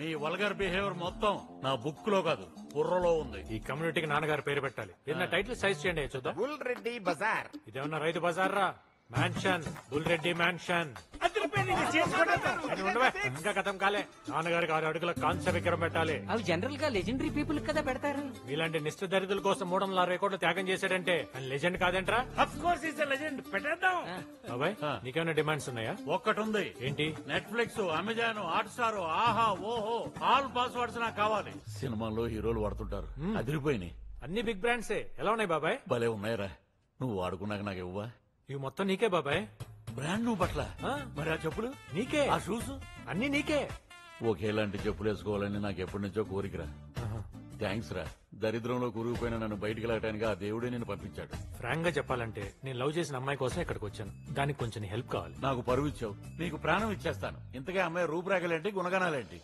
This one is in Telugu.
మీ వల్గర్ బిహేవియర్ మొత్తం నా బుక్ లో కాదు బుర్రలో ఉంది. ఈ కమ్యూనిటీకి నాన్నగారు పేరు పెట్టాలి. ఏదైనా టైటిల్ సైజ్ చేయండి చూద్దాం. బుల్ రెడ్డి బజార్. ఇదేమన్నా రైతు బజార్ రా? Mansion, bull Reddy mansion. ఉండవే, ఇంకా గతం కాలే. నాన్నగారికి 6 అడుగుల కాంస్య విగ్రహం పెట్టాలి. అవి జనరల్ గా లెజెండరీ పీపుల్ కదా పెడతారు. ఇలాంటి నిష్ఠ దరిద్రుల కోసం 360 కోట్లు త్యాగం చేశాడంటే ఆయన లెజెండ్ కాదంట్రా? Of course is legend. పెట్టేద్దాం. బాబాయ్ నీకేమైనా డిమాండ్స్ ఉన్నాయా? ఒక్కటి ఉంది. ఏంటి? నెట్ఫ్లిక్స్, అమెజాన్, హాట్స్టార్, ఆహా, ఓహో, ఆల్ పాస్వర్డ్స్ నాకు కావాలి. సినిమాల్లో హీరోలు వాడుతుంటారు, అదిరిపోయినాయి. అన్ని బిగ్ బ్రాండ్సే. ఎలా ఉన్నాయి బాబాయ్? భలే ఉన్నాయిరా. నువ్వు వాడుకున్నాక నాకు ఇవ్వవా? ఇవి మొత్తం నీకే బాబాయ్. బ్రాండ్ నువ్వు పట్ల ఆ? మరి ఆ చెప్పులు నీకే. ఆ షూస్ అన్ని నీకే. ఒకేలాంటి చెప్పులు వేసుకోవాలని నాకు ఎప్పటి నుంచో కోరికరా. థ్యాంక్స్ రా. దరిద్రంలో కూరుకుపోయిన నన్ను బయటికి వెళ్ళటానికి ఆ దేవుడే నేను పంపించాడు. ఫ్రాంక్ గా చెప్పాలంటే నేను లవ్ చేసిన అమ్మాయి కోసం ఇక్కడికి వచ్చాను. దానికి కొంచెం హెల్ప్ కావాలి. నాకు పరువు ఇచ్చావు, నీకు ప్రాణం ఇచ్చేస్తాను. ఇంతకే అమ్మాయి రూపురేఖలేంటి, గుణగణాలేంటి?